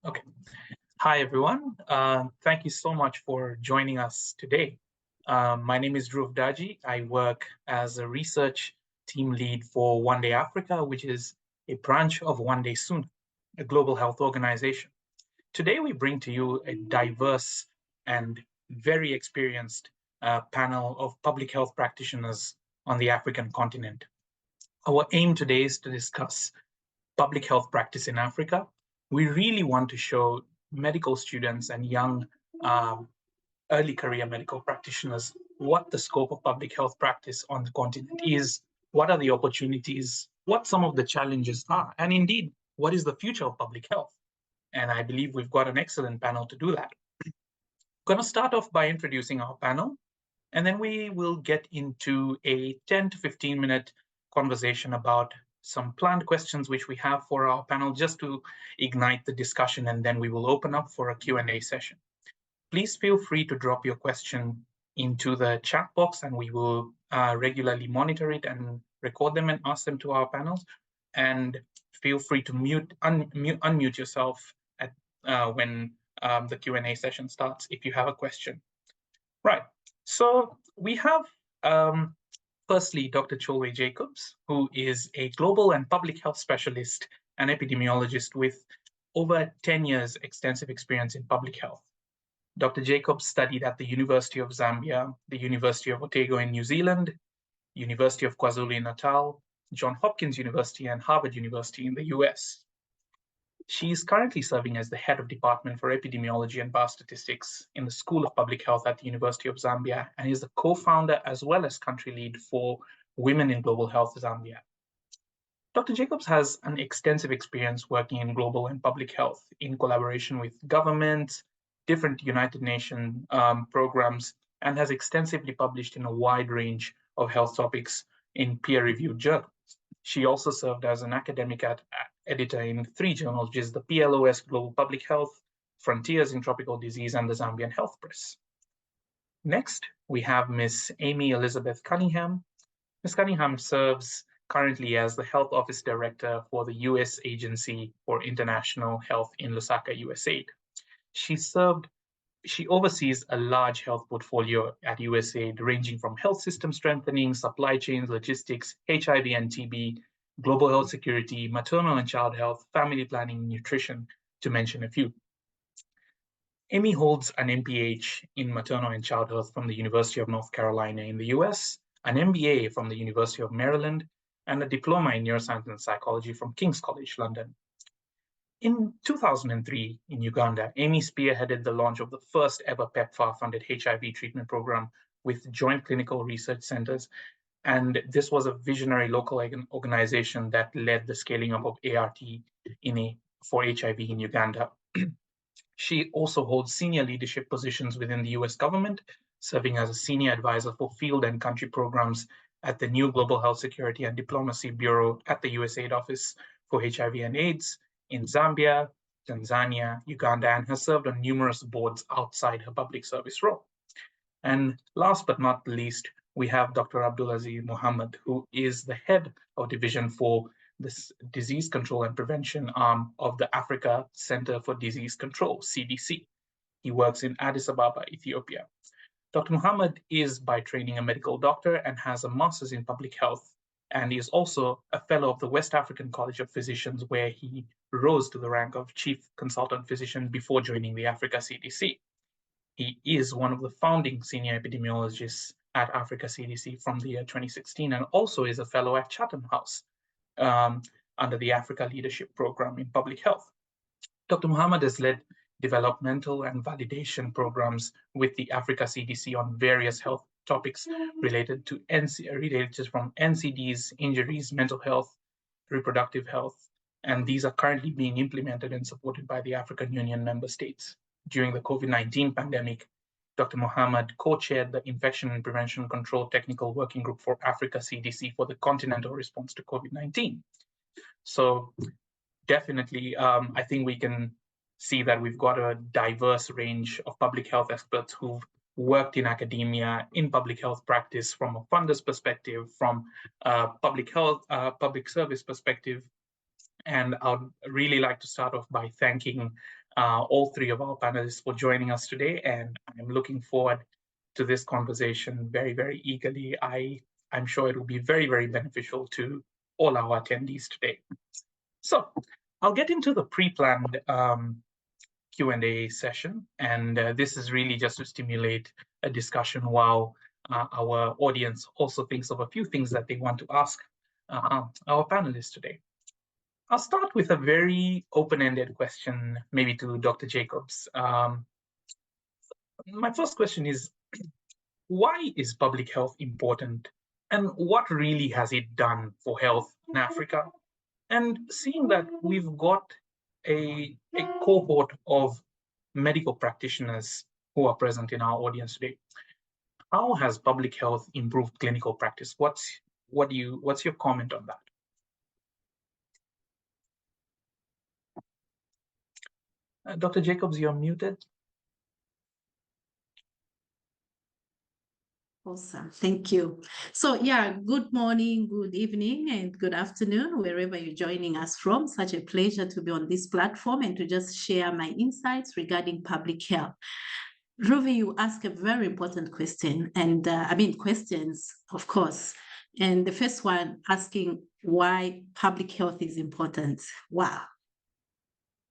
Okay. Hi, everyone. Thank you so much for joining us today. My name is Dhruv Daji. I work as a research team lead for One Day Africa, which is a branch of One Day Soon, a global health organization. Today, we bring to you a diverse and very experienced panel of public health practitioners on the African continent. Our aim today is to discuss public health practice in Africa. We really want to show medical students and young um, early career medical practitioners what the scope of public health practice on the continent is, what are the opportunities, what some of the challenges are, and indeed, what is the future of public health. And I believe we've got an excellent panel to do that. I'm going to start off by introducing our panel, and then we will get into a 10 to 15-minute conversation about some planned questions which we have for our panel just to ignite the discussion, and then we will open up for a Q&A session. Please feel free to drop your question into the chat box, and we will regularly monitor it and record them and ask them to our panels. And feel free to unmute yourself when the Q&A session starts if you have a question. Right. So we have, firstly, Dr. Cholwe Jacobs, who is a global and public health specialist and epidemiologist with over 10 years extensive experience in public health. Dr. Jacobs studied at the University of Zambia, the University of Otago in New Zealand, University of KwaZulu-Natal, Johns Hopkins University, and Harvard University in the US. She is currently serving as the head of Department for Epidemiology and Biostatistics in the School of Public Health at the University of Zambia, and is the co-founder as well as country lead for Women in Global Health Zambia. Dr. Jacobs has an extensive experience working in global and public health in collaboration with governments, different United Nations programs, and has extensively published in a wide range of health topics in peer-reviewed journals. She also served as an academic editor in 3 journals, which is the PLOS Global Public Health, Frontiers in Tropical Disease, and the Zambian Health Press. Next, we have Ms. Amy Elizabeth Cunningham. Ms. Cunningham serves currently as the Health Office Director for the U.S. Agency for International Health in Lusaka, USAID. She oversees a large health portfolio at USAID, ranging from health system strengthening, supply chains, logistics, HIV and TB, global health security, maternal and child health, family planning, nutrition, to mention a few. Amy holds an MPH in maternal and child health from the University of North Carolina in the US, an MBA from the University of Maryland, and a diploma in neuroscience and psychology from King's College London. In 2003, in Uganda, Amy spearheaded the launch of the first ever PEPFAR-funded HIV treatment program with joint clinical research centers. And this was a visionary local organization that led the scaling up of ART for HIV in Uganda. She also holds senior leadership positions within the US government, serving as a senior advisor for field and country programs at the new Global Health Security and Diplomacy Bureau at the USAID Office for HIV and AIDS in Zambia, Tanzania, Uganda, and has served on numerous boards outside her public service role. And last but not least, we have Dr. Abdulaziz Mohammed, who is the head of division for this disease control and prevention arm of the Africa Center for Disease Control, CDC. He works in Addis Ababa, Ethiopia. Dr. Mohammed is by training a medical doctor and has a master's in public health, and he is also a fellow of the West African College of Physicians, where he rose to the rank of chief consultant physician before joining the Africa CDC. He is one of the founding senior epidemiologists at Africa CDC from the year 2016, and also is a fellow at Chatham House under the Africa Leadership Program in Public Health. Dr. Mohammed has led developmental and validation programs with the Africa CDC on various health topics related from NCDs, injuries, mental health, reproductive health, and these are currently being implemented and supported by the African Union member states. During the COVID-19 pandemic, Dr. Mohammed co-chaired the Infection and Prevention Control Technical Working Group for Africa CDC for the continental response to COVID-19. So definitely, I think we can see that we've got a diverse range of public health experts who've worked in academia, in public health practice from a funder's perspective, from a public service perspective. And I'd really like to start off by thanking all three of our panelists for joining us today, and I'm looking forward to this conversation very, very eagerly. I'm sure it will be very, very beneficial to all our attendees today. So I'll get into the pre-planned Q&A session, and this is really just to stimulate a discussion while our audience also thinks of a few things that they want to ask our panelists today. I'll start with a very open-ended question, maybe to Dr. Jacobs. My first question is, why is public health important, and what really has it done for health in Africa? And seeing that we've got a cohort of medical practitioners who are present in our audience today, how has public health improved clinical practice? What's your comment on that? Dr. Jacobs, you're muted. Awesome, thank you. So yeah, good morning, good evening, and good afternoon, wherever you're joining us from. Such a pleasure to be on this platform and to just share my insights regarding public health. Ruvi, you ask a very important question, and questions, of course. And the first one asking why public health is important. Wow.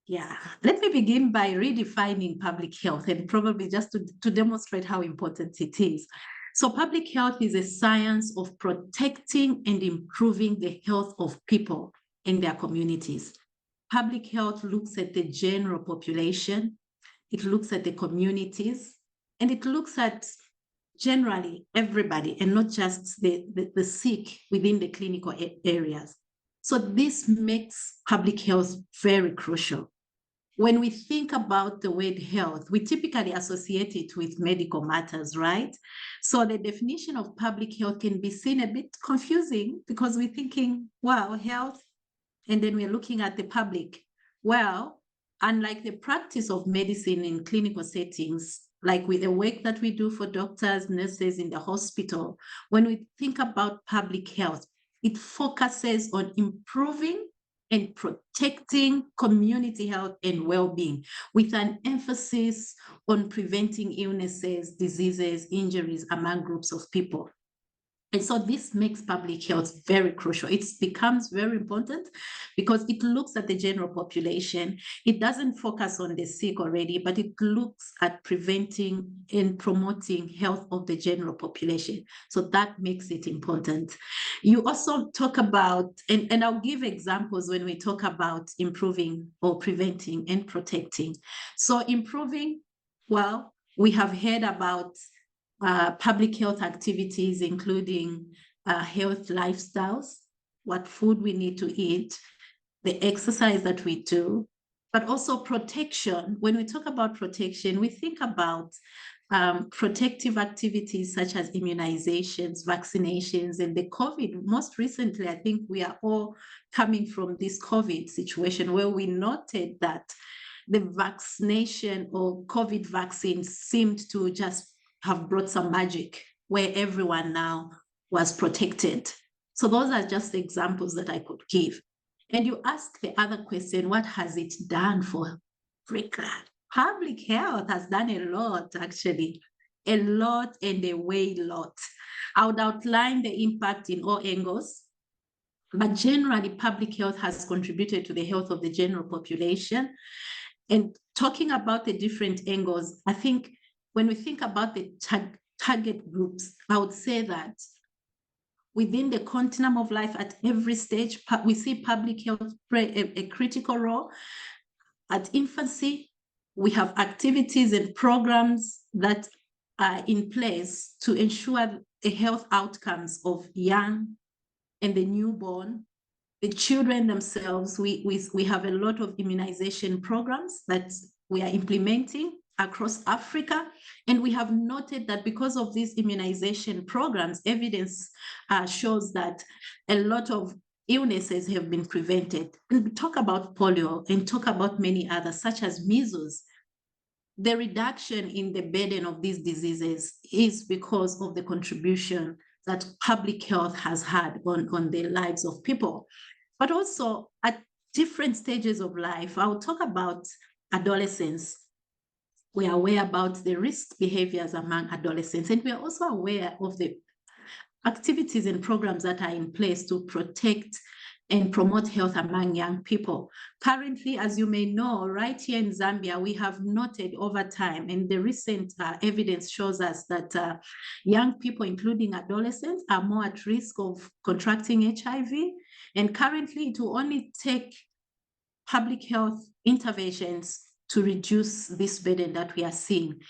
Yeah, let me begin by redefining public health and probably just to demonstrate how important it is. So public health is a science of protecting and improving the health of people in their communities. Public health looks at the general population, it looks at the communities, and it looks at generally everybody and not just the sick within the clinical areas. So this makes public health very crucial. When we think about the word health, we typically associate it with medical matters, right? So the definition of public health can be seen a bit confusing because we're thinking, wow, health, and then we're looking at the public. Well, unlike the practice of medicine in clinical settings, like with the work that we do for doctors, nurses in the hospital, when we think about public health, it focuses on improving and protecting community health and well-being, with an emphasis on preventing illnesses, diseases, injuries among groups of people. And so this makes public health very crucial. It becomes very important because it looks at the general population. It doesn't focus on the sick already, but it looks at preventing and promoting health of the general population. So that makes it important. You also talk about, and I'll give examples when we talk about improving or preventing and protecting. So improving, well, we have heard about public health activities, including health lifestyles, what food we need to eat, the exercise that we do, but also protection. When we talk about protection, we think about protective activities such as immunizations, vaccinations, and the COVID. Most recently, I think we are all coming from this COVID situation where we noted that the vaccination or COVID vaccine seemed to just have brought some magic where everyone now was protected. So those are just examples that I could give. And you ask the other question, what has it done for Africa? Public health has done a lot, actually, a lot and a way lot. I would outline the impact in all angles, but generally public health has contributed to the health of the general population. And talking about the different angles, I think when we think about the target groups, I would say that within the continuum of life at every stage, we see public health play a critical role. At infancy, we have activities and programs that are in place to ensure the health outcomes of young and the newborn. The children themselves, we have a lot of immunization programs that we are implementing across Africa. And we have noted that because of these immunization programs, evidence shows that a lot of illnesses have been prevented. And we talk about polio and talk about many others, such as measles. The reduction in the burden of these diseases is because of the contribution that public health has had on the lives of people. But also at different stages of life, I will talk about adolescents. We are aware about the risk behaviors among adolescents, and we are also aware of the activities and programs that are in place to protect and promote health among young people. Currently, as you may know, right here in Zambia, we have noted over time, and the recent evidence shows us that young people, including adolescents, are more at risk of contracting HIV. And currently, it will only take public health interventions to reduce this burden that we are seeing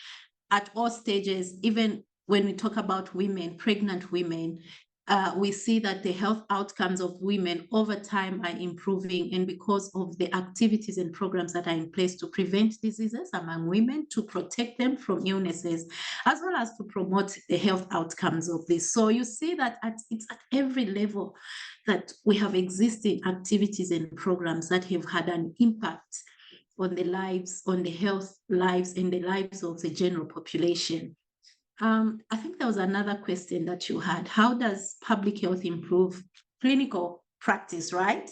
at all stages. Even when we talk about women, pregnant women, we see that the health outcomes of women over time are improving, and because of the activities and programs that are in place to prevent diseases among women, to protect them from illnesses, as well as to promote the health outcomes of this. So you see that it's at every level that we have existing activities and programs that have had an impact on the lives, on the health lives, and the lives of the general population. I think there was another question that you had. How does public health improve clinical practice, right?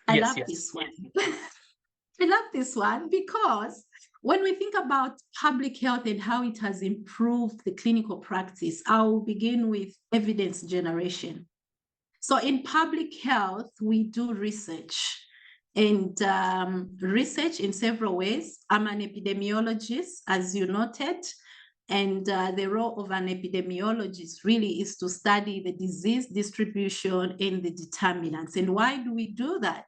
I love this one. I love this one because when we think about public health and how it has improved the clinical practice, I'll begin with evidence generation. So in public health, we do research. And research in several ways. I'm an epidemiologist, as you noted, and the role of an epidemiologist really is to study the disease distribution and the determinants. And why do we do that?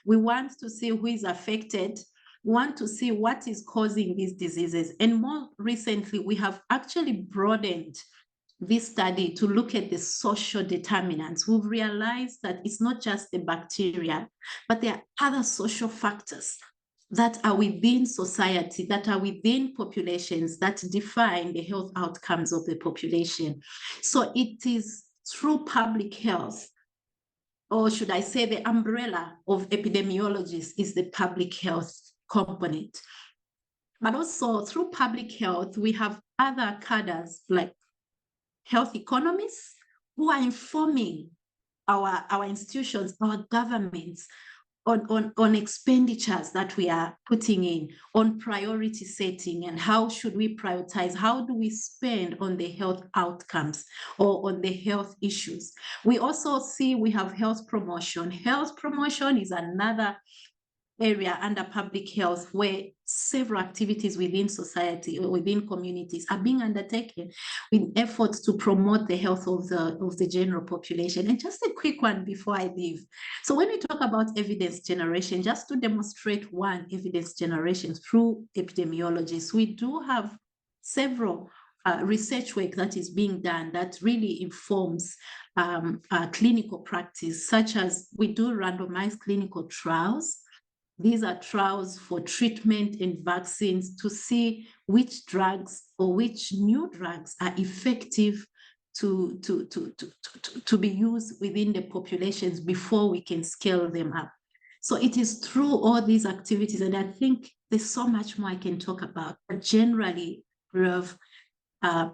We want to see who is affected. We want to see what is causing these diseases. And more recently, we have actually broadened this study to look at the social determinants. We've realized that it's not just the bacteria, but there are other social factors that are within society, that are within populations, that define the health outcomes of the population. So it is through public health, or should I say the umbrella of epidemiologists is the public health component. But also through public health, we have other cadres like health economists who are informing our institutions, our governments on expenditures that we are putting in, on priority setting, and how should we prioritize, how do we spend on the health outcomes or on the health issues. We also see we have health promotion. Health promotion is another area under public health where several activities within society or within communities are being undertaken in efforts to promote the health of the general population. And just a quick one before I leave. So when we talk about evidence generation, just to demonstrate one evidence generation through epidemiologists, we do have several research work that is being done that really informs clinical practice, such as we do randomized clinical trials. These are trials for treatment and vaccines to see which drugs or which new drugs are effective to be used within the populations before we can scale them up. So it is through all these activities, and I think there's so much more I can talk about, but generally,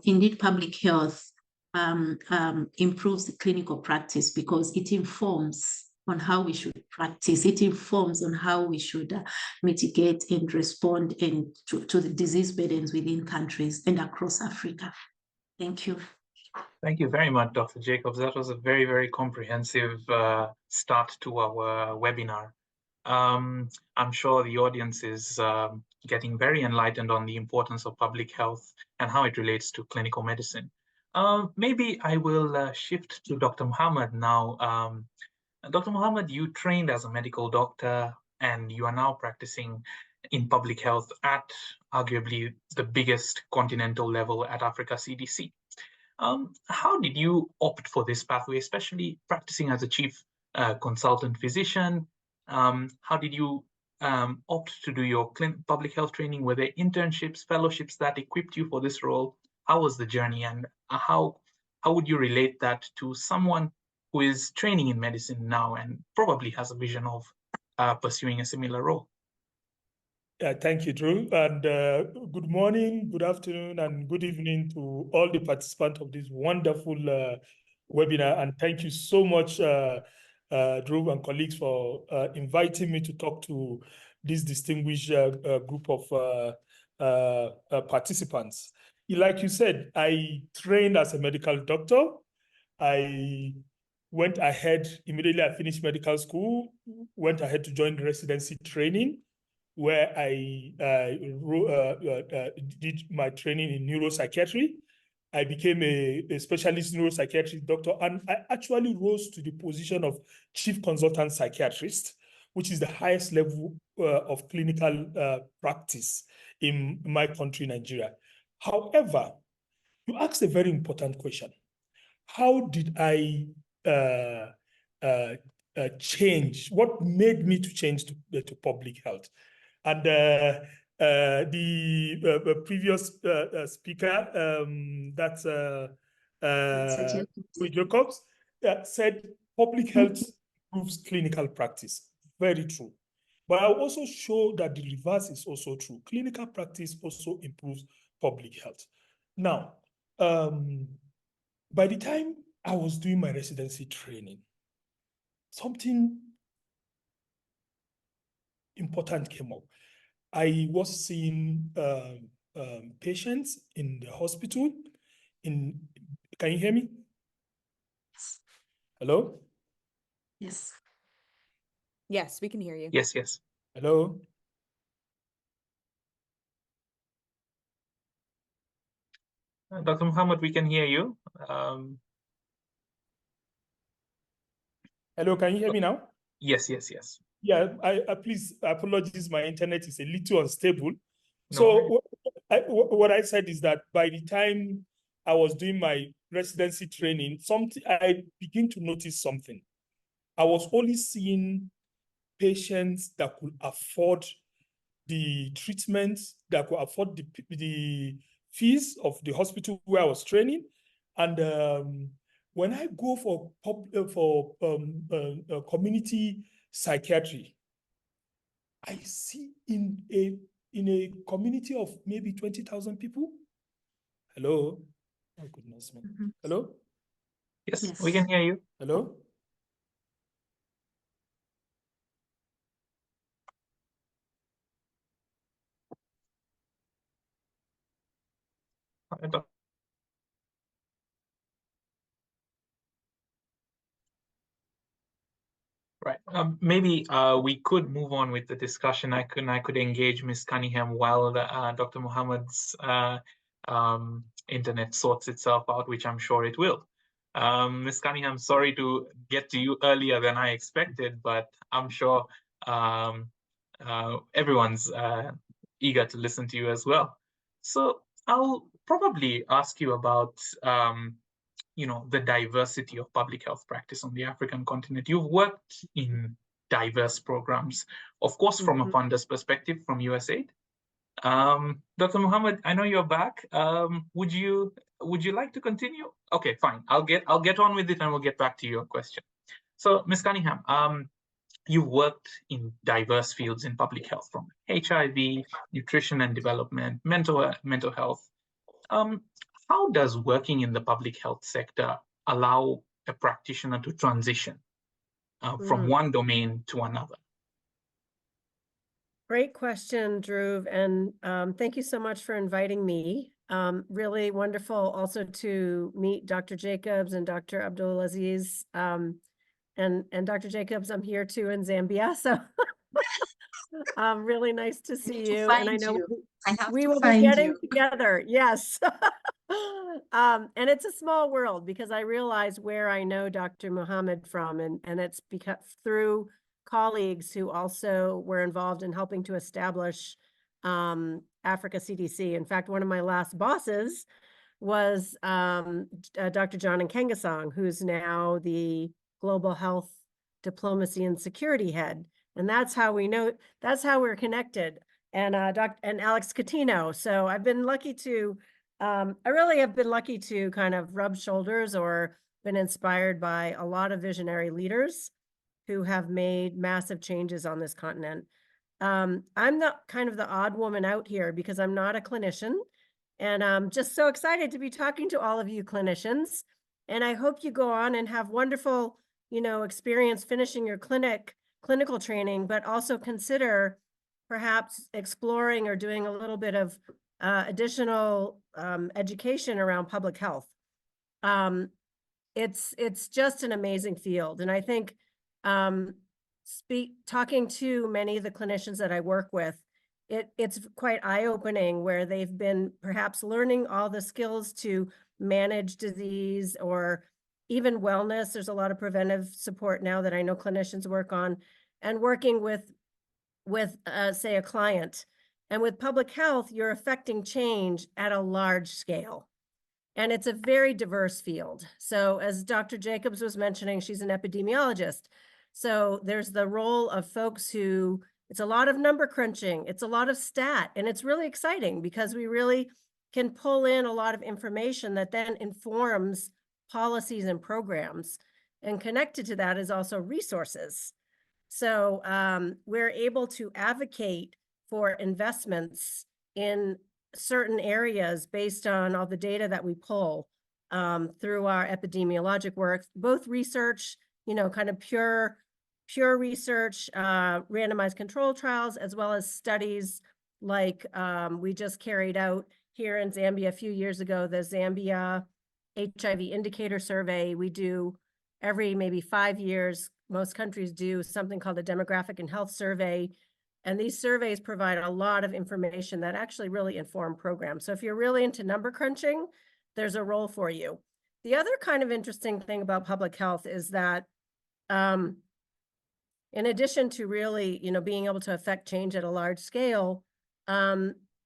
indeed, public health improves the clinical practice because it informs on how we should practice. It informs on how we should mitigate and respond to the disease burdens within countries and across Africa. Thank you. Thank you very much, Dr. Jacobs. That was a very, very comprehensive start to our webinar. I'm sure the audience is getting very enlightened on the importance of public health and how it relates to clinical medicine. Maybe I will shift to Dr. Muhammad now. Dr. Muhammad, you trained as a medical doctor and you are now practicing in public health at arguably the biggest continental level at Africa CDC. How did you opt for this pathway, especially practicing as a chief consultant physician? How did you opt to do your public health training? Were there internships, fellowships that equipped you for this role? How was the journey, and how would you relate that to someone who is training in medicine now and probably has a vision of pursuing a similar role? Thank you, Drew. And good morning, good afternoon, and good evening to all the participants of this wonderful webinar. And thank you so much, Drew and colleagues, for inviting me to talk to this distinguished group of participants. Like you said, I trained as a medical doctor. I went ahead, immediately I finished medical school, went ahead to join residency training, where I did my training in neuropsychiatry. I became a specialist neuropsychiatric doctor, and I actually rose to the position of chief consultant psychiatrist, which is the highest level of clinical practice in my country, Nigeria. However, you asked a very important question. How did I change? What made me to change to public health? And the previous speaker, that's Jacobs, said public health improves clinical practice. Very true. But I'll also show that the reverse is also true. Clinical practice also improves public health. Now, by the time I was doing my residency training, something important came up. I was seeing patients in the hospital. Can you hear me? Yes. Hello? Yes. Yes, we can hear you. Yes, yes. Hello? Dr. Muhammad, we can hear you. Hello, can you hear me now? Yes, yes, yes. Yeah, please, apologies, my internet is a little unstable. No. So what I said is that by the time I was doing my residency training, I begin to notice something. I was only seeing patients that could afford the treatments, that could afford the fees of the hospital where I was training. And when I go for community psychiatry, I see in a community of maybe 20,000 people. Hello? Oh, goodness me. Hello? Yes, we can hear you. Hello? Right. Maybe we could move on with the discussion. I could engage Ms. Cunningham while Dr. Muhammad's internet sorts itself out, which I'm sure it will. Ms. Cunningham, sorry to get to you earlier than I expected, but I'm sure everyone's eager to listen to you as well. So I'll probably ask you about the diversity of public health practice on the African continent. You've worked in diverse programs, of course, from a funder's perspective from USAID. Dr. Muhammad, I know you're back. Would you like to continue? Okay, fine. I'll get on with it and we'll get back to your question. So, Ms. Cunningham, you've worked in diverse fields in public health, from HIV, nutrition and development, mental health. How does working in the public health sector allow a practitioner to transition from one domain to another? Great question, Dhruv, and thank you so much for inviting me. Really wonderful also to meet Dr. Jacobs and Dr. Abdulaziz. And Dr. Jacobs, I'm here too in Zambia, so really nice to see you. And I know we will be getting together. Yes. And it's a small world because I realize where I know Dr. Muhammad from, and it's because through colleagues who also were involved in helping to establish Africa CDC. In fact, one of my last bosses was Dr. John Nkengasong, who's now the Global Health Diplomacy and Security Head. And that's how we know, that's how we're connected. And and Alex Catino. So I've been lucky to, I really have been lucky to kind of rub shoulders or been inspired by a lot of visionary leaders who have made massive changes on this continent. I'm the kind of the odd woman out here because I'm not a clinician, and I'm just so excited to be talking to all of you clinicians. And I hope you go on and have wonderful, experience finishing your clinical training, but also consider perhaps exploring or doing a little bit of additional education around public health. It's just an amazing field. And I think talking to many of the clinicians that I work with, it's quite eye-opening where they've been perhaps learning all the skills to manage disease or even wellness. There's a lot of preventive support now that I know clinicians work on, and working with say a client. And with public health, you're affecting change at a large scale. And it's a very diverse field. So as Dr. Jacobs was mentioning, she's an epidemiologist. So there's the role of folks who, it's a lot of number crunching, it's a lot of stat, and it's really exciting because we really can pull in a lot of information that then informs policies and programs. And connected to that is also resources. So we're able to advocate for investments in certain areas based on all the data that we pull through our epidemiologic work, both research, kind of pure research, randomized control trials, as well as studies like we just carried out here in Zambia a few years ago, the Zambia HIV Indicator Survey. We do every maybe 5 years. Most countries do something called a demographic and health survey. And these surveys provide a lot of information that actually really inform programs. So if you're really into number crunching, there's a role for you. The other kind of interesting thing about public health is that in addition to really, being able to affect change at a large scale,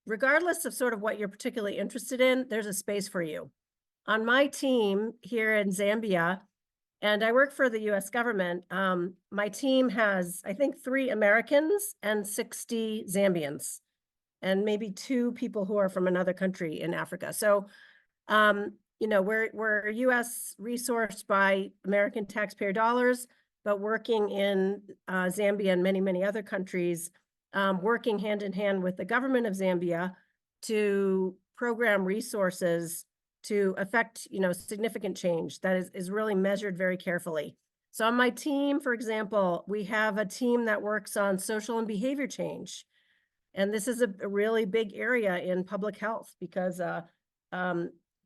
regardless of sort of what you're particularly interested in, there's a space for you. On my team here in Zambia, and I work for the US government, my team has, I think, 3 Americans and 60 Zambians, and maybe 2 people who are from another country in Africa. So, we're US resourced by American taxpayer dollars, but working in Zambia and many, many other countries, working hand in hand with the government of Zambia to program resources to affect, significant change that is really measured very carefully. So on my team, for example, we have a team that works on social and behavior change. And this is a really big area in public health because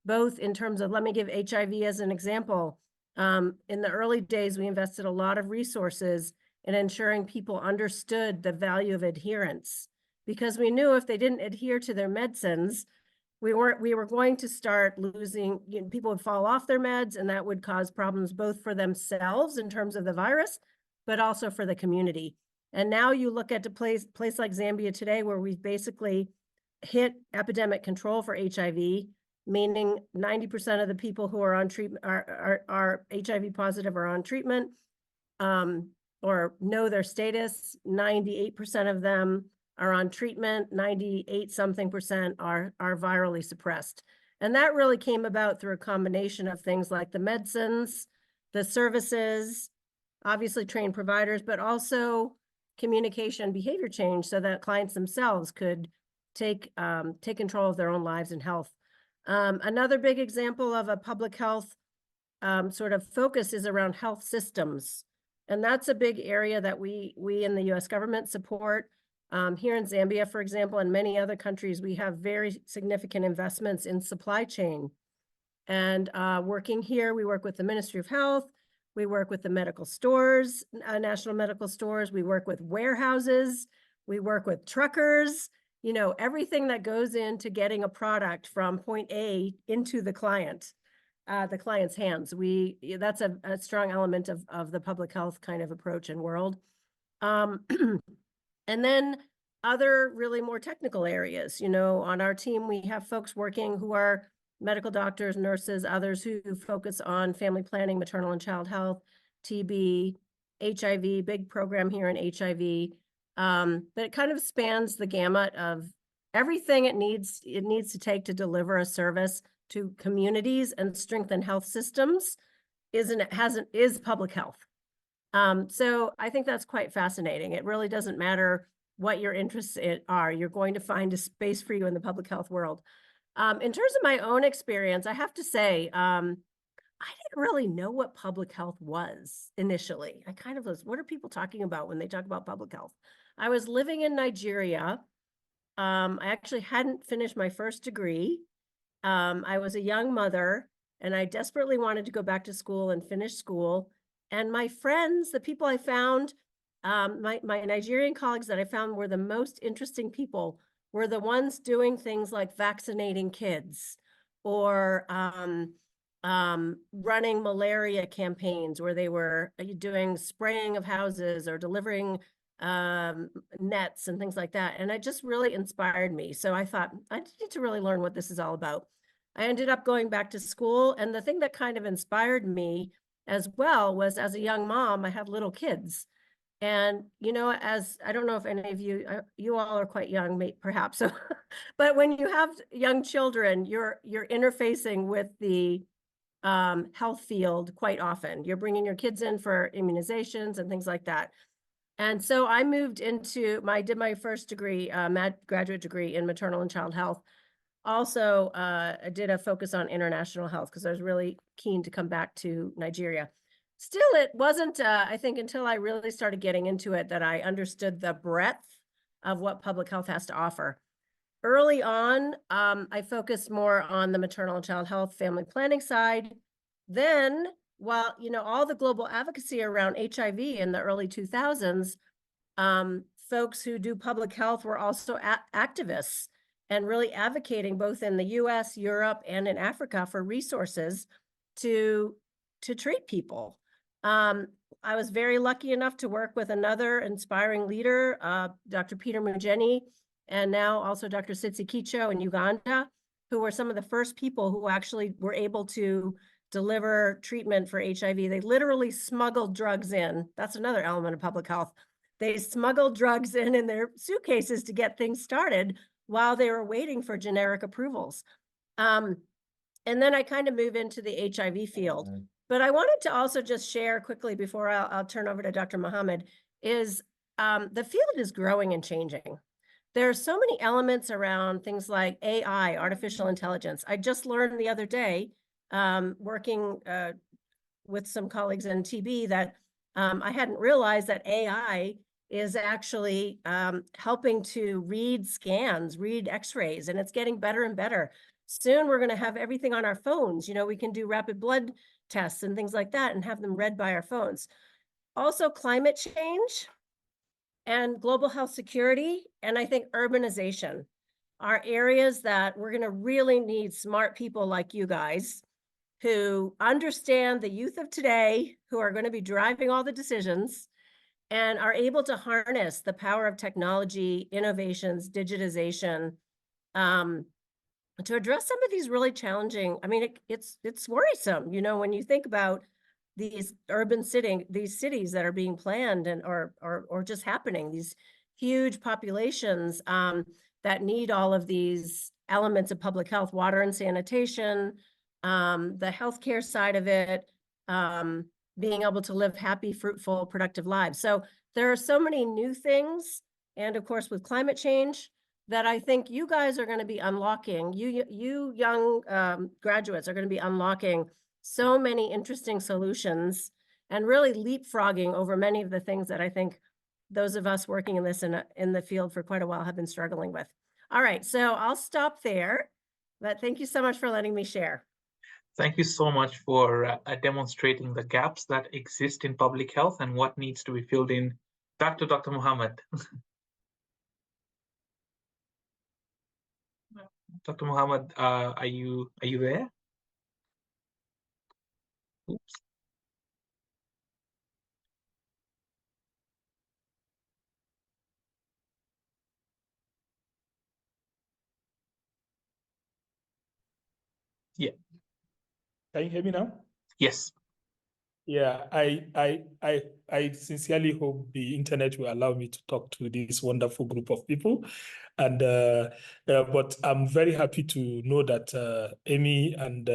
both in terms of, let me give HIV as an example. In the early days, we invested a lot of resources in ensuring people understood the value of adherence, because we knew if they didn't adhere to their medicines, we were going to start losing, people would fall off their meds, and that would cause problems both for themselves in terms of the virus, but also for the community. And now you look at a place like Zambia today, where we've basically hit epidemic control for HIV, meaning 90% of the people who are on treatment are HIV positive or on treatment, or know their status. 98% of them are on treatment, 98-something% are virally suppressed. And that really came about through a combination of things like the medicines, the services, obviously trained providers, but also communication behavior change so that clients themselves could take control of their own lives and health. Another big example of a public health sort of focus is around health systems. And that's a big area that we in the US government support. Here in Zambia, for example, and many other countries, we have very significant investments in supply chain. And working here, we work with the Ministry of Health, we work with the medical stores, national medical stores, we work with warehouses, we work with truckers, everything that goes into getting a product from point A into the client's hands. That's a strong element of the public health kind of approach and world. And then other really more technical areas, on our team, we have folks working who are medical doctors, nurses, others who focus on family planning, maternal and child health, TB, HIV, big program here in HIV. But it kind of spans the gamut of everything it needs to take to deliver a service to communities and strengthen health systems is public health. So I think that's quite fascinating. It really doesn't matter what your interests are. You're going to find a space for you in the public health world. In terms of my own experience, I have to say, I didn't really know what public health was initially. I kind of was, what are people talking about when they talk about public health? I was living in Nigeria. I actually hadn't finished my first degree. I was a young mother, and I desperately wanted to go back to school and finish school. And my friends, the people I found, my Nigerian colleagues that I found were the most interesting people, were the ones doing things like vaccinating kids or running malaria campaigns where they were doing spraying of houses or delivering nets and things like that. And it just really inspired me. So I thought, I need to really learn what this is all about. I ended up going back to school. And the thing that kind of inspired me as well was, as a young mom, I have little kids. And, you know, as I don't know if any of you, you all are quite young, perhaps. So, but when you have young children, you're interfacing with the health field quite often. You're bringing your kids in for immunizations and things like that. And so I moved into did my first degree, graduate degree in maternal and child health. Also, I did a focus on international health because I was really keen to come back to Nigeria. Still, it wasn't, I think, until I really started getting into it that I understood the breadth of what public health has to offer. Early on, I focused more on the maternal and child health family planning side. Then, while, you know, all the global advocacy around HIV in the early 2000s, folks who do public health were also activists and really advocating both in the US, Europe, and in Africa for resources to treat people. I was very lucky enough to work with another inspiring leader, Dr. Peter Mugeni, and now also Dr. Sitsi Kicho in Uganda, who were some of the first people who actually were able to deliver treatment for HIV. They literally smuggled drugs in. That's another element of public health. They smuggled drugs in their suitcases to get things started while they were waiting for generic approvals. And then I kind of move into the HIV field. But I wanted to also just share quickly before I'll turn over to Dr. Mohammed, is the field is growing and changing. There are so many elements around things like AI, artificial intelligence. I just learned the other day, working with some colleagues in TB, that I hadn't realized that AI is actually helping to read scans, read x-rays, and it's getting better and better. Soon we're going to have everything on our phones. You know, we can do rapid blood tests and things like that and have them read by our phones. Also, climate change and global health security, and I think urbanization are areas that we're going to really need smart people like you guys who understand the youth of today, who are going to be driving all the decisions and are able to harness the power of technology, innovations, digitization, to address some of these really challenging. I mean, it's worrisome, you know, when you think about these these cities that are being planned and or just happening, these huge populations that need all of these elements of public health, water and sanitation, the healthcare side of it, being able to live happy, fruitful, productive lives. So there are so many new things, and of course with climate change, that I think you guys are going to be unlocking. You young graduates are going to be unlocking so many interesting solutions and really leapfrogging over many of the things that I think those of us working in this in the field for quite a while have been struggling with. All right, so I'll stop there, but thank you so much for letting me share. Thank you so much for demonstrating the gaps that exist in public health and what needs to be filled in. Back to Dr. Mohammed. Dr. Mohammed, are you there? Oops. Yeah. Can you hear me now? Yes. Yeah, I sincerely hope the internet will allow me to talk to this wonderful group of people. And but I'm very happy to know that Amy and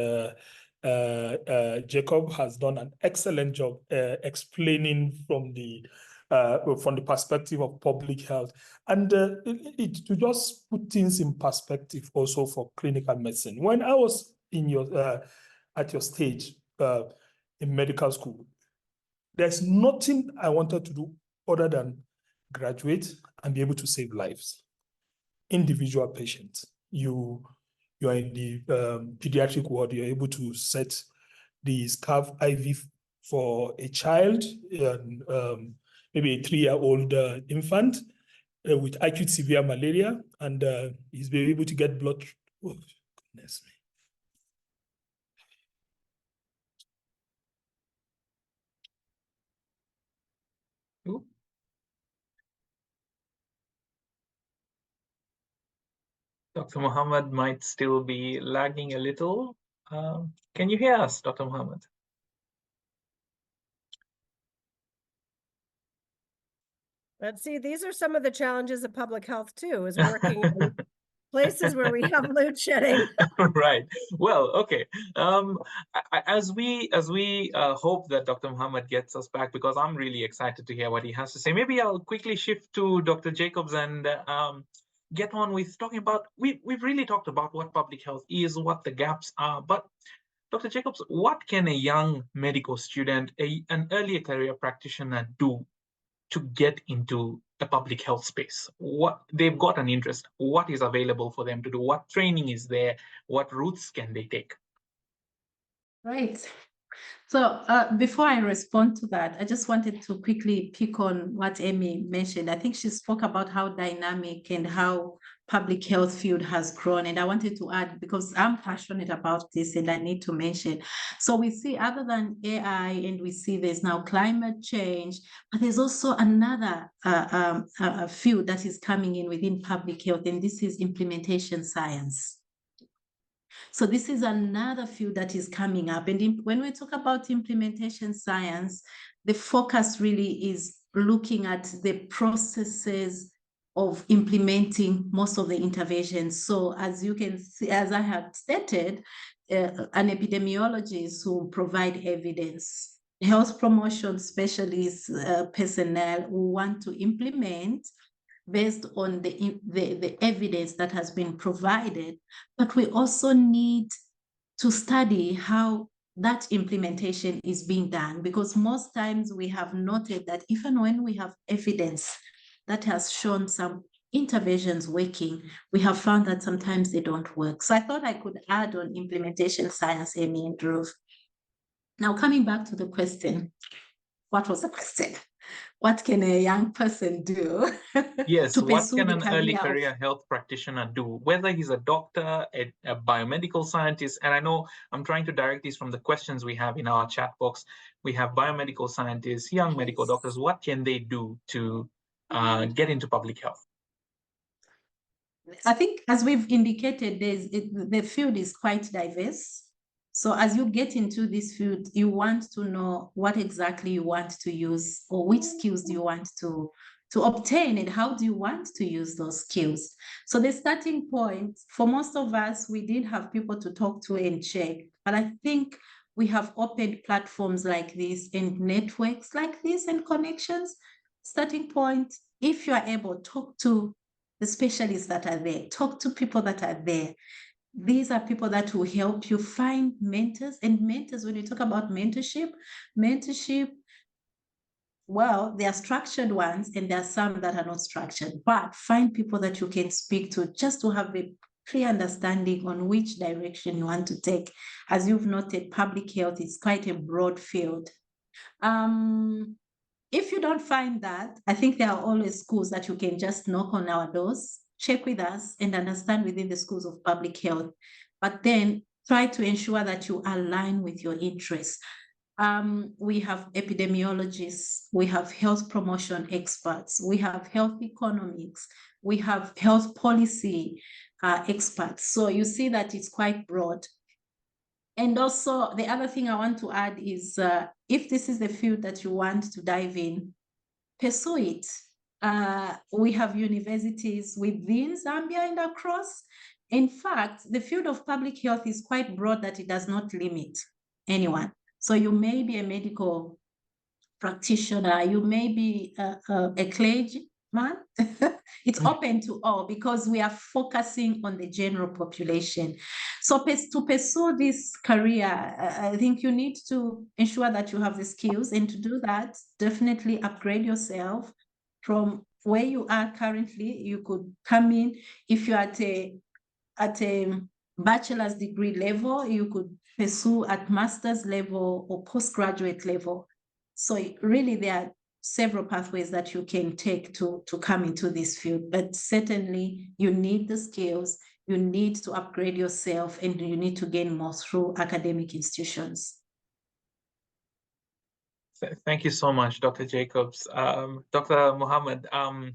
Jacob has done an excellent job explaining from the perspective of public health, and to just put things in perspective also for clinical medicine. When I was in your at your stage in medical school, there's nothing I wanted to do other than graduate and be able to save lives. Individual patients, you are in the pediatric ward, you're able to set the scarf IV for a child, maybe a 3-year-old infant with acute severe malaria, and he's been able to get blood. Oh, goodness me. Ooh. Dr. Mohammed might still be lagging a little. Can you hear us, Dr. Mohammed? Let's see, these are some of the challenges of public health too, is working in places where we have load shedding. Right. Well, okay. As we hope that Dr. Mohammed gets us back, because I'm really excited to hear what he has to say. Maybe I'll quickly shift to Dr. Jacobs and get on with talking about, we've really talked about what public health is, what the gaps are, but Dr. Jacobs, what can a young medical student, an earlier career practitioner do to get into the public health space? What they've got an interest, what is available for them to do? What training is there? What routes can they take? Right. So before I respond to that, I just wanted to quickly pick on what Amy mentioned. I think she spoke about how dynamic and how public health field has grown. And I wanted to add, because I'm passionate about this and I need to mention. So we see, other than AI, and we see there's now climate change, but there's also another field that is coming in within public health, and this is implementation science. So this is another field that is coming up. And when we talk about implementation science, the focus really is looking at the processes of implementing most of the interventions. So as you can see, as I had stated, an epidemiologist who provide evidence, health promotion specialists, personnel who want to implement based on the evidence that has been provided, but we also need to study how that implementation is being done, because most times we have noted that even when we have evidence that has shown some interventions working, we have found that sometimes they don't work. So I thought I could add on implementation science, Amy and Dhruv. Now, coming back to the question, what was the question? What can a young person do? Yes, to what can the an early career health practitioner do? Whether he's a doctor, a biomedical scientist, and I know I'm trying to direct these from the questions we have in our chat box. We have biomedical scientists, young medical doctors. What can they do to get into public health? I think, as we've indicated, the field is quite diverse. So as you get into this field, you want to know what exactly you want to use, or which skills do you want to obtain, and how do you want to use those skills. So the starting point, for most of us, we did have people to talk to and check, but I think we have opened platforms like this and networks like this and connections. Starting point, if you are able, talk to the specialists that are there, talk to people that are there. These are people that will help you find mentors. And mentors, when you talk about mentorship, well, there are structured ones and there are some that are not structured, but find people that you can speak to just to have a clear understanding on which direction you want to take. As you've noted, public health is quite a broad field. If you don't find that, I think there are always schools that you can just knock on our doors, check with us, and understand within the schools of public health. But then try to ensure that you align with your interests. We have epidemiologists, we have health promotion experts, we have health economics, we have health policy experts. So you see that it's quite broad. And also, the other thing I want to add is, if this is the field that you want to dive in, pursue it. We have universities within Zambia and across. In fact, the field of public health is quite broad, that it does not limit anyone. So you may be a medical practitioner, you may be a clergyman. It's open to all, because we are focusing on the general population. So to pursue this career, I think you need to ensure that you have the skills, and to do that, definitely upgrade yourself from where you are currently, you could come in. If you're at a bachelor's degree level, you could pursue at master's level or postgraduate level. So really there are several pathways that you can take to come into this field, but certainly you need the skills, you need to upgrade yourself, and you need to gain more through academic institutions. Thank you so much, Dr. Jacobs. Dr. Mohammed, and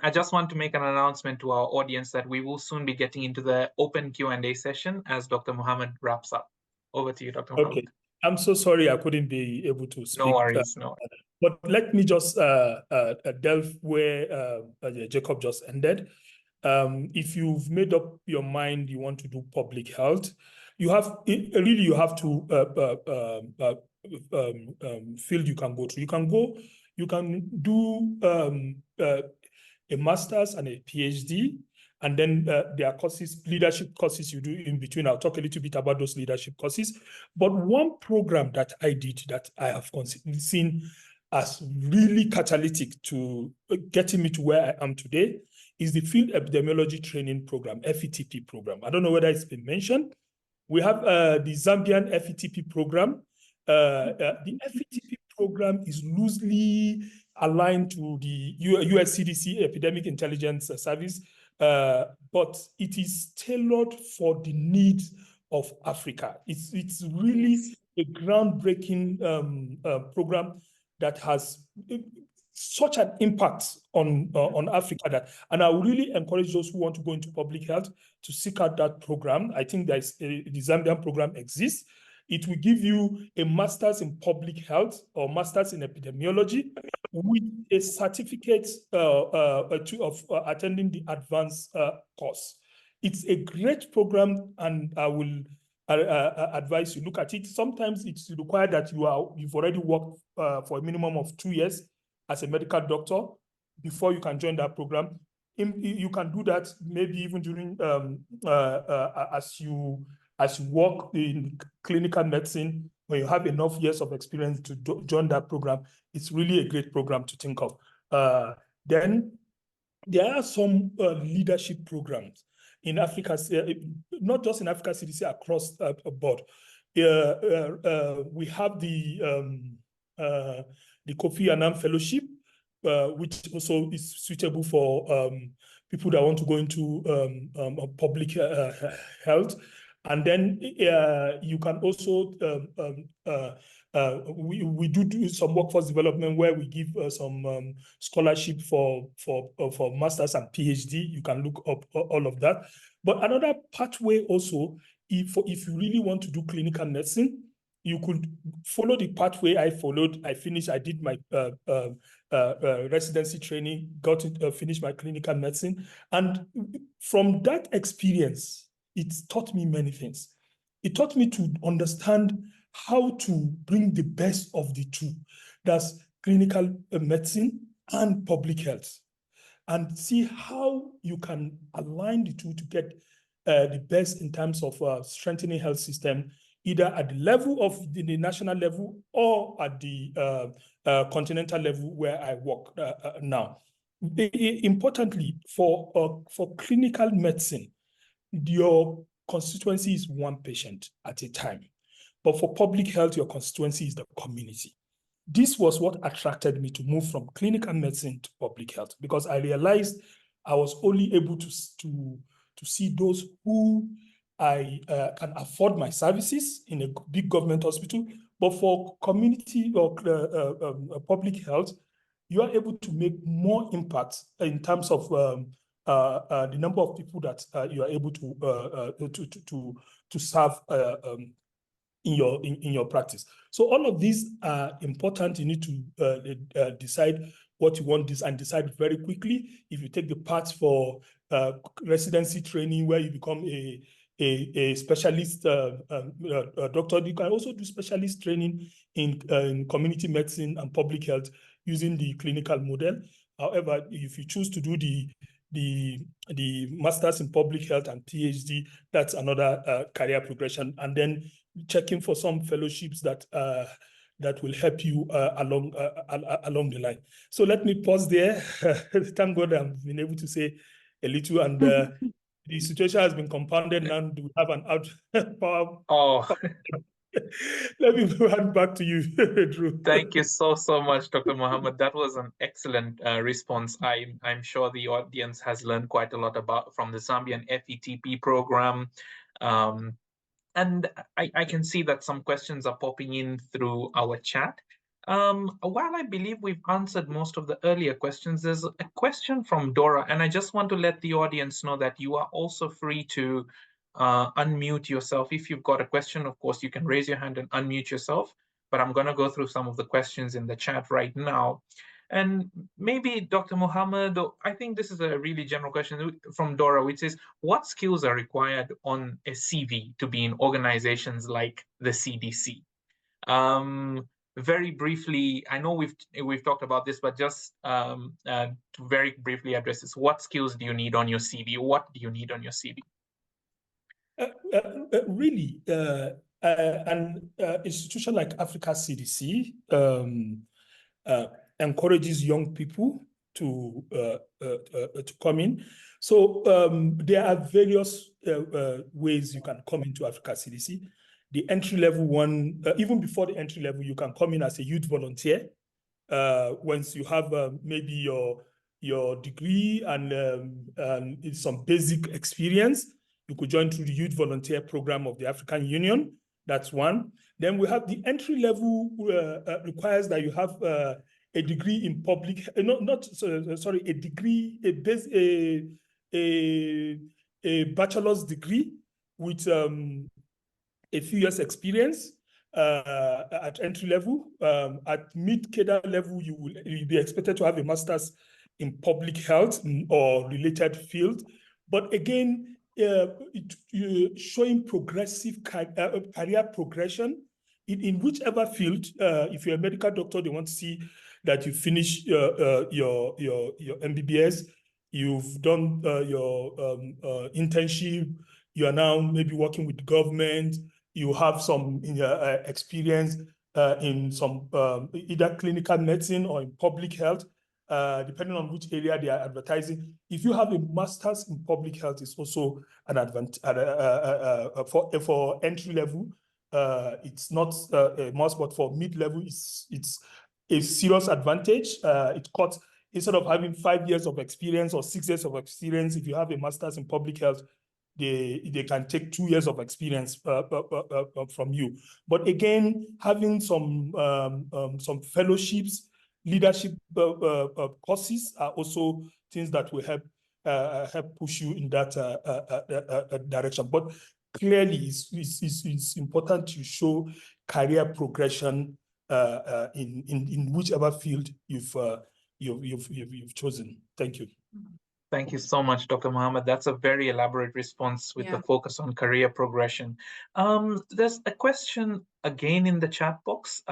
I just want to make an announcement to our audience that we will soon be getting into the open Q&A session as Dr. Mohammed wraps up. Over to you, Dr. Mohammed. Okay, I'm so sorry I couldn't be able to speak. No worries, no. But let me just delve where Jacob just ended. If you've made up your mind you want to do public health, you have to field you can go to. You can do a master's and a PhD, and then there are courses, leadership courses you do in between. I'll talk a little bit about those leadership courses. But one program that I did that I have seen as really catalytic to getting me to where I am today is the Field Epidemiology Training Program, FETP program. I don't know whether it's been mentioned. We have the Zambian FETP program. The FETP program is loosely aligned to the US CDC Epidemic Intelligence Service, but it is tailored for the needs of Africa. It's really a groundbreaking program that has such an impact on Africa and I would really encourage those who want to go into public health to seek out that program. I think the Zambian program exists. It will give you a master's in public health or master's in epidemiology with a certificate of attending the advanced course. It's a great program, and I will advise you look at it. Sometimes it's required that you've already worked for a minimum of 2 years as a medical doctor before you can join that program. You can do that maybe even during as you work in clinical medicine, when you have enough years of experience to join that program. It's really a great program to think of. Then there are some leadership programs in Africa, not just in Africa CDC, across the board. We have the Kofi Annan Fellowship, which also is suitable for people that want to go into public health. And then you can also, we do some workforce development where we give some scholarship for masters and PhD. You can look up all of that. But another pathway also, if you really want to do clinical medicine, you could follow the pathway I followed. I did my residency training, finished my clinical medicine. And from that experience, it taught me many things. It taught me to understand how to bring the best of the two. That's clinical medicine and public health. And see how you can align the two to get the best in terms of strengthening health system, either at the level of the national level or at the continental level where I work now. Importantly, for clinical medicine, your constituency is one patient at a time. But for public health, your constituency is the community. This was what attracted me to move from clinical medicine to public health, because I realized I was only able to see those who I can afford my services in a big government hospital. But for community or public health, you are able to make more impact in terms of the number of people that you are able to serve in your practice. So all of these are important. You need to decide what you want and decide very quickly. If you take the path for residency training, where you become a specialist doctor, you can also do specialist training in community medicine and public health using the clinical model. However, if you choose to do the masters in public health and PhD, that's another career progression. And then checking for some fellowships that that will help you along the line. So let me pause there. Thank God I've been able to say a little, and the situation has been compounded now. We have an out power. Oh, let me hand back to you, Drew. Thank you so much, Dr. Mohammed. That was an excellent response. I'm sure the audience has learned quite a lot from the Zambian FETP program. And I can see that some questions are popping in through our chat. While I believe we've answered most of the earlier questions, there's a question from Dora, and I just want to let the audience know that you are also free to unmute yourself. If you've got a question, of course, you can raise your hand and unmute yourself, but I'm going to go through some of the questions in the chat right now. And maybe Dr. Mohammed, I think this is a really general question from Dora, which is, what skills are required on a CV to be in organizations like the CDC? Very briefly, I know we've talked about this, but just to very briefly address this, what skills do you need on your CV? What do you need on your CV? Really, an institution like Africa CDC encourages young people to come in. So there are various ways you can come into Africa CDC. The entry-level one, even before the entry level, you can come in as a youth volunteer. Once you have maybe your degree and some basic experience, you could join through the youth volunteer program of the African Union. That's one. Then we have the entry level requires that you have a degree in public, a bachelor's degree with a few years experience at entry level. At mid-cadre level, you'll be expected to have a master's in public health or related field. But again, showing progressive career progression in whichever field. If you're a medical doctor, they want to see that you finish your MBBS, you've done your internship, you are now maybe working with government, you have some experience in some either clinical medicine or in public health, depending on which area they are advertising. If you have a master's in public health, it's also an advantage for entry level. It's not a must, but for mid-level, it's a serious advantage. It cuts, instead of having 5 years of experience or 6 years of experience, if you have a master's in public health, they can take 2 years of experience from you. But again, having some fellowships, leadership courses are also things that will help push you in that direction. But clearly, it's important to show career progression in whichever field you've chosen. Thank you. Thank you so much, Dr. Mohammed. That's a very elaborate response with the focus on career progression. There's a question again in the chat box,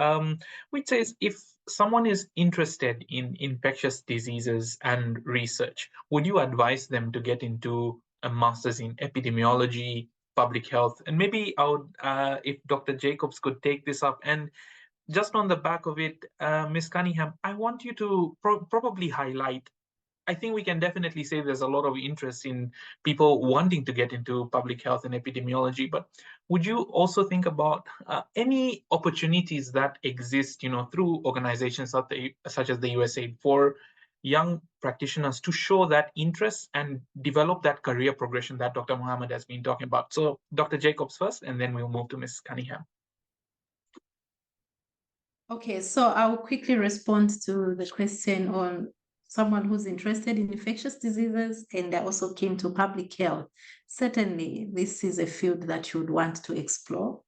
which says, if someone is interested in infectious diseases and research, would you advise them to get into a master's in epidemiology, public health? And maybe I would, if Dr. Jacobs could take this up. And just on the back of it, Ms. Cunningham, I want you to probably highlight, I think we can definitely say there's a lot of interest in people wanting to get into public health and epidemiology, but would you also think about any opportunities that exist, through organizations such as the USAID for young practitioners to show that interest and develop that career progression that Dr. Mohammed has been talking about? So Dr. Jacobs first, and then we'll move to Ms. Cunningham. Okay, so I'll quickly respond to the question on someone who's interested in infectious diseases and they're also keen to public health. Certainly, this is a field that you would want to explore.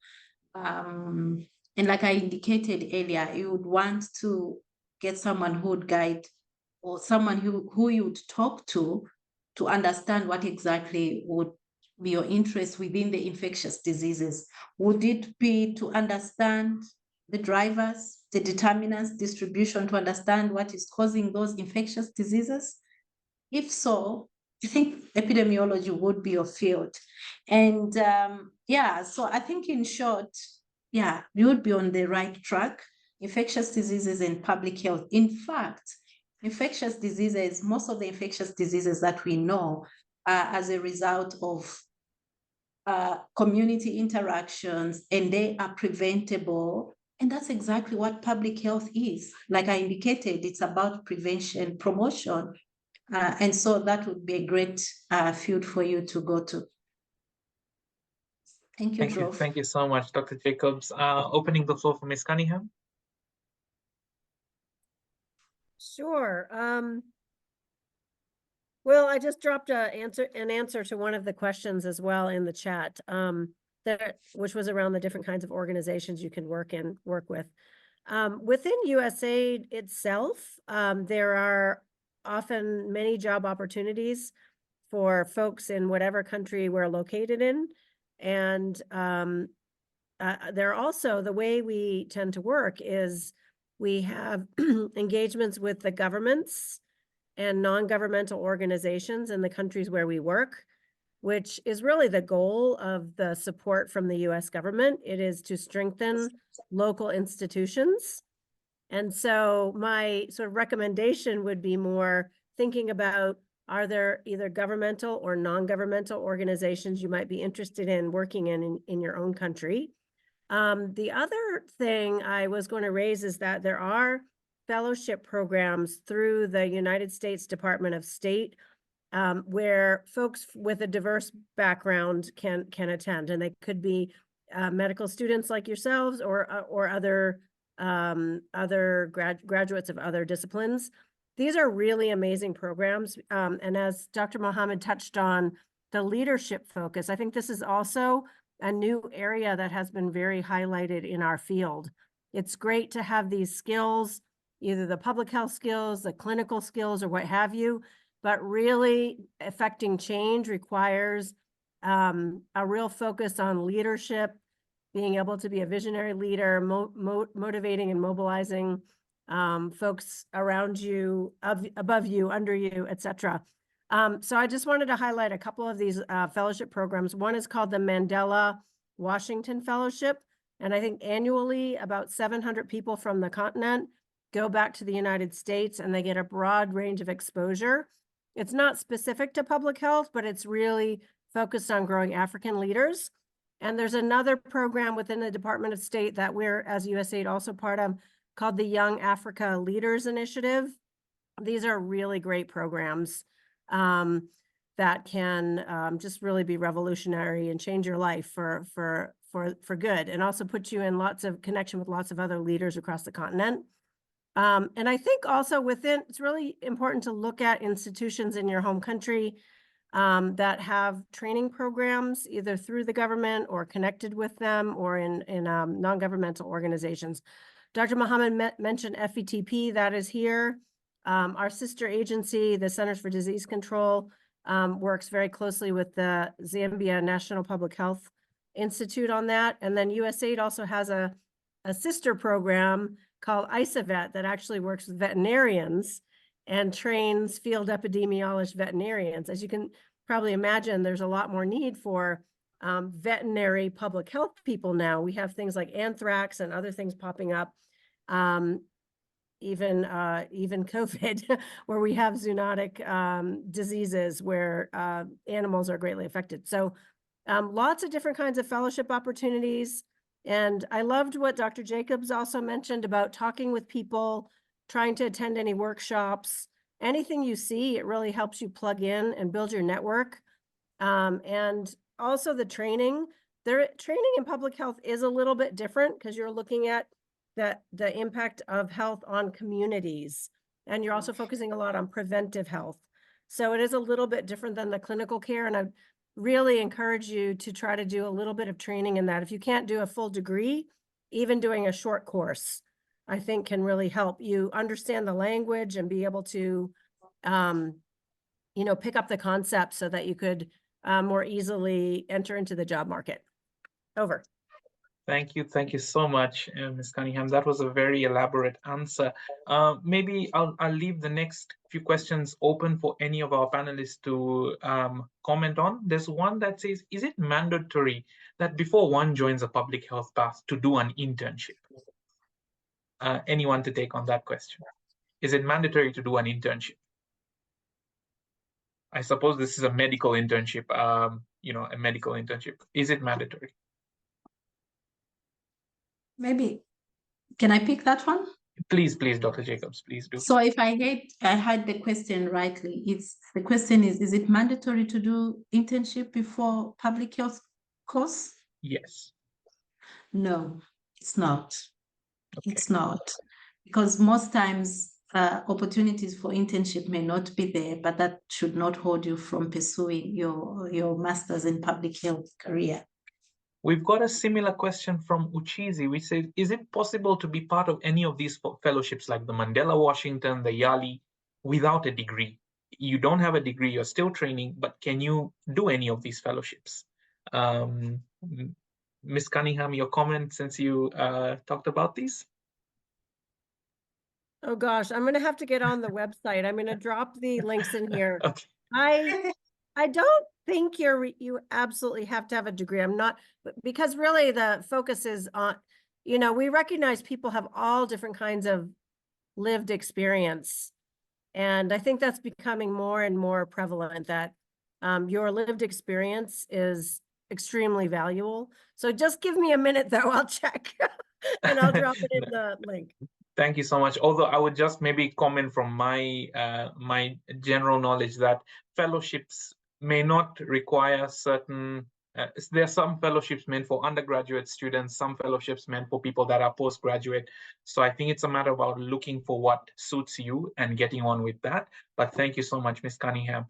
And like I indicated earlier, you would want to get someone who would guide, or someone who you would talk to understand what exactly would be your interest within the infectious diseases. Would it be to understand the drivers, the determinants, distribution, to understand what is causing those infectious diseases? If so, I think epidemiology would be your field. And so I think in short, you would be on the right track. infectious diseases and public health. In fact, infectious diseases, most of the infectious diseases that we know are as a result of community interactions, and they are preventable. And that's exactly what public health is. Like I indicated, it's about prevention, promotion. And so that would be a great field for you to go to. Thank you, Drew. Thank you so much, Dr. Jacobs. Opening the floor for Ms. Cunningham. Sure. Well, I just dropped an answer to one of the questions as well in the chat, which was around the different kinds of organizations you can work with. Within USAID itself, there are often many job opportunities for folks in whatever country we're located in. And there are also, the way we tend to work is we have engagements with the governments and non-governmental organizations in the countries where we work, which is really the goal of the support from the US government. It is to strengthen local institutions. And so my sort of recommendation would be more thinking about, are there either governmental or non-governmental organizations you might be interested in working in your own country? The other thing I was going to raise is that there are fellowship programs through the United States Department of State where folks with a diverse background can attend, and they could be medical students like yourselves or other graduates of other disciplines. These are really amazing programs, and as Dr. Mohammed touched on the leadership focus, I think this is also a new area that has been very highlighted in our field. It's great to have these skills, either the public health skills, the clinical skills, or what have you, but really affecting change requires a real focus on leadership, being able to be a visionary leader, motivating and mobilizing folks around you, above you, under you, etc. So I just wanted to highlight a couple of these fellowship programs. One is called the Mandela Washington Fellowship. And I think annually about 700 people from the continent go back to the United States, and they get a broad range of exposure. It's not specific to public health, but it's really focused on growing African leaders. And there's another program within the Department of State that we're, as USAID, also part of, called the Young Africa Leaders Initiative. These are really great programs that can just really be revolutionary and change your life for good, and also put you in lots of connection with lots of other leaders across the continent. And I think also it's really important to look at institutions in your home country that have training programs, either through the government or connected with them, or in non-governmental organizations. Dr. Mohammed mentioned FETP, that is here. Our sister agency, the Centers for Disease Control, works very closely with the Zambia National Public Health Institute on that. And then USAID also has a sister program called ISAVET that actually works with veterinarians and trains field epidemiologist veterinarians. As you can probably imagine, there's a lot more need for veterinary public health people now. We have things like anthrax and other things popping up, even COVID, where we have zoonotic diseases where animals are greatly affected. So lots of different kinds of fellowship opportunities. And I loved what Dr. Jacobs also mentioned about talking with people, trying to attend any workshops. Anything you see, it really helps you plug in and build your network. And also the training. Training in public health is a little bit different because you're looking at the impact of health on communities. And you're also focusing a lot on preventive health. So it is a little bit different than the clinical care. And I really encourage you to try to do a little bit of training in that. If you can't do a full degree, even doing a short course, I think can really help you understand the language and be able to, pick up the concepts so that you could more easily enter into the job market. Over. Thank you so much, Ms. Cunningham. That was a very elaborate answer. Maybe I'll leave the next few questions open for any of our panelists to comment on. There's one that says, is it mandatory that before one joins a public health path to do an internship? anyone to take on that question. Is it mandatory to do an internship? I suppose this is a medical internship, a medical internship. Is it mandatory? Maybe. Can I pick that one? Please, Dr. Jacobs, please do. So if I had the question rightly, the question is it mandatory to do internship before public health course? Yes. No, it's not. Okay. It's not. Because most times opportunities for internship may not be there, but that should not hold you from pursuing your master's in public health career. We've got a similar question from Uchizi, which says, is it possible to be part of any of these fellowships like the Mandela Washington, the Yali, without a degree? You don't have a degree, you're still training, but can you do any of these fellowships? Ms. Cunningham, your comment since you talked about these? Oh gosh, I'm going to have to get on the website. I'm going to drop the links in here. Okay. I don't think you absolutely have to have a degree. I'm not, because really the focus is on, we recognize people have all different kinds of lived experience. And I think that's becoming more and more prevalent, that your lived experience is extremely valuable. So just give me a minute though, I'll check and I'll drop it in the link. Thank you so much. Although I would just maybe comment from my my general knowledge that fellowships may not require certain, there are some fellowships meant for undergraduate students, some fellowships meant for people that are postgraduate. So I think it's a matter about looking for what suits you and getting on with that. But thank you so much, Ms. Cunningham.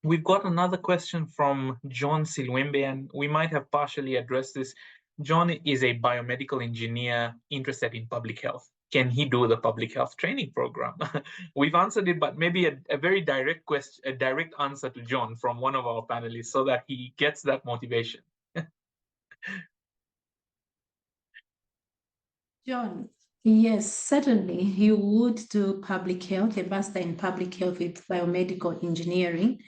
We've got another question from John Silwembe, and we might have partially addressed this. John is a biomedical engineer interested in public health. Can he do the public health training program? We've answered it, but maybe a very direct question, a direct answer to John from one of our panelists so that he gets that motivation. John, yes, certainly you would do public health, a master in public health with biomedical engineering.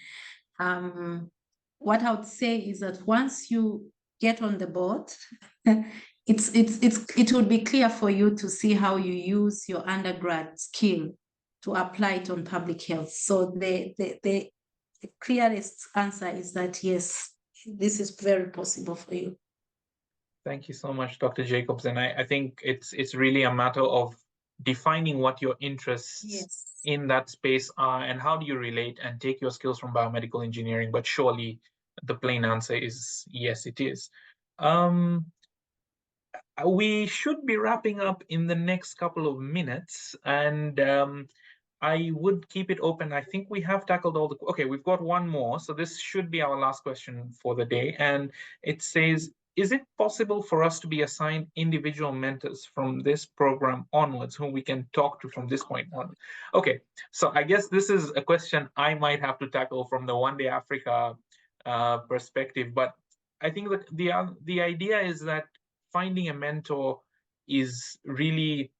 What I would say is that once you get on the board, it would be clear for you to see how you use your undergrad skill to apply it on public health. So the clearest answer is that yes, this is very possible for you. Thank you so much, Dr. Jacobs. And I think it's really a matter of defining what your interests in that space are and how do you relate and take your skills from biomedical engineering. But surely the plain answer is yes, it is. We should be wrapping up in the next couple of minutes, and I would keep it open. I think we have tackled all the, okay, we've got one more. So this should be our last question for the day. And it says, is it possible for us to be assigned individual mentors from this program onwards, whom we can talk to from this point on? Okay, so I guess this is a question I might have to tackle from the One Day Africa perspective. But I think that the idea is that finding a mentor is really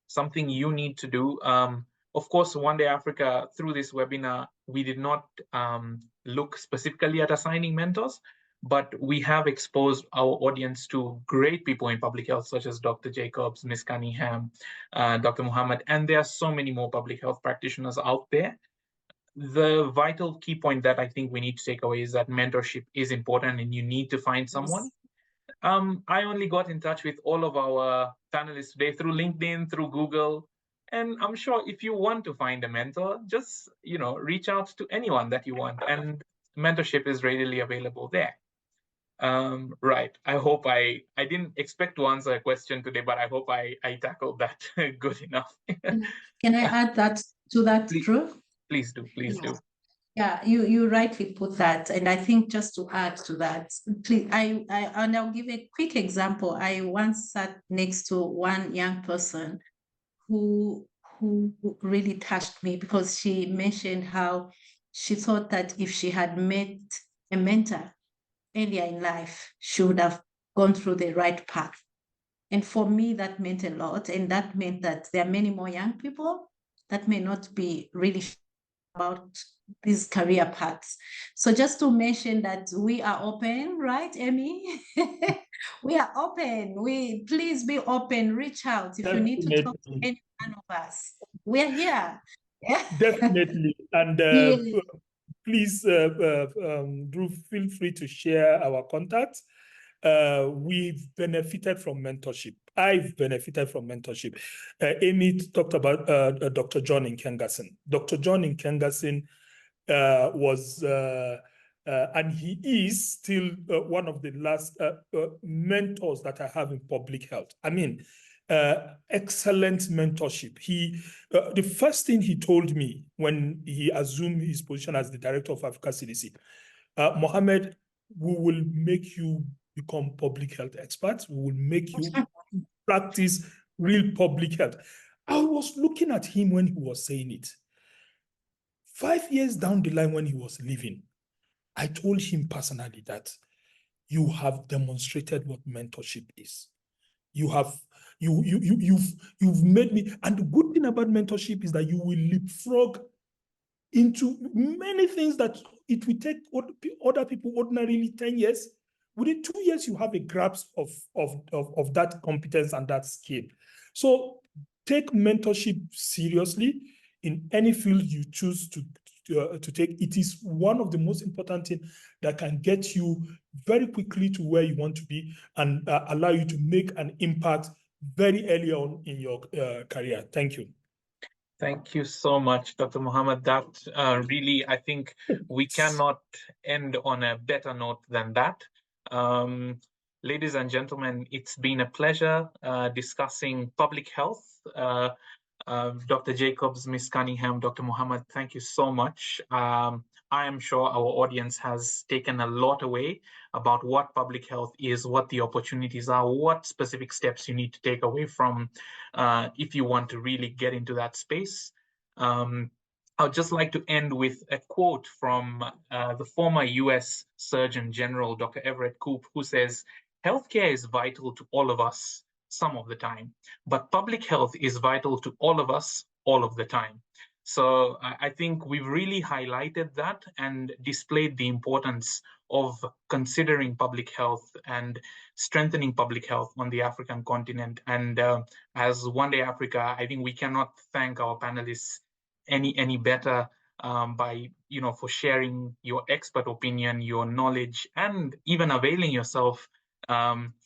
something you need to do. Of course, One Day Africa, through this webinar, we did not look specifically at assigning mentors, but we have exposed our audience to great people in public health, such as Dr. Jacobs, Ms. Cunningham, Dr. Muhammad, and there are so many more public health practitioners out there. The vital key point that I think we need to take away is that mentorship is important and you need to find someone. I only got in touch with all of our panelists today through LinkedIn, through Google, and I'm sure if you want to find a mentor, just reach out to anyone that you want, and mentorship is readily available there. Right. I hope I didn't expect to answer a question today, but I hope I tackled that good enough. Can I add that to that, Drew? Please do. Please do. Yeah, you rightly put that, and I think just to add to that, please, and I'll give a quick example. I once sat next to one young person who really touched me because she mentioned how she thought that if she had met a mentor earlier in life, she would have gone through the right path. And for me, that meant a lot, and that meant that there are many more young people that may not be really about these career paths. So just to mention that we are open, right, Emmy? We are open. Please be open, reach out if you need to talk to any one of us. We're here. Yeah. Definitely. And Yes. please, Drew, feel free to share our contacts. We've benefited from mentorship. I've benefited from mentorship. Amy talked about Dr. John Nkengasong. Dr. John Nkengasong was, and he is still one of the last mentors that I have in public health. I mean, excellent mentorship. The first thing he told me when he assumed his position as the director of Africa CDC, Mohammed, we will make you become public health experts. We will make you practice real public health. I was looking at him when he was saying it. 5 years down the line when he was leaving, I told him personally that you have demonstrated what mentorship is. You've made me, and the good thing about mentorship is that you will leapfrog into many things that it will take other people ordinarily 10 years. Within 2 years, you have a grasp of that competence and that skill. So take mentorship seriously in any field you choose to take. It is one of the most important things that can get you very quickly to where you want to be and allow you to make an impact very early on in your career. Thank you. Thank you so much, Dr. Mohammed. That really, I think we cannot end on a better note than that. Ladies and gentlemen, it's been a pleasure discussing public health. Dr. Jacobs, Ms. Cunningham, Dr. Mohammed, thank you so much. I am sure our audience has taken a lot away about what public health is, what the opportunities are, what specific steps you need to take away from if you want to really get into that space. I'd just like to end with a quote from the former US Surgeon General, Dr. Everett Koop, who says, "Healthcare is vital to all of us some of the time, but public health is vital to all of us all of the time." So I think we've really highlighted that and displayed the importance of considering public health and strengthening public health on the African continent. And as One Day Africa, I think we cannot thank our panelists any better by, for sharing your expert opinion, your knowledge, and even availing yourself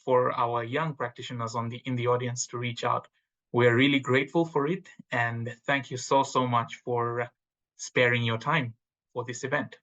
for our young practitioners in the audience to reach out. We're really grateful for it, and thank you so much for sparing your time for this event.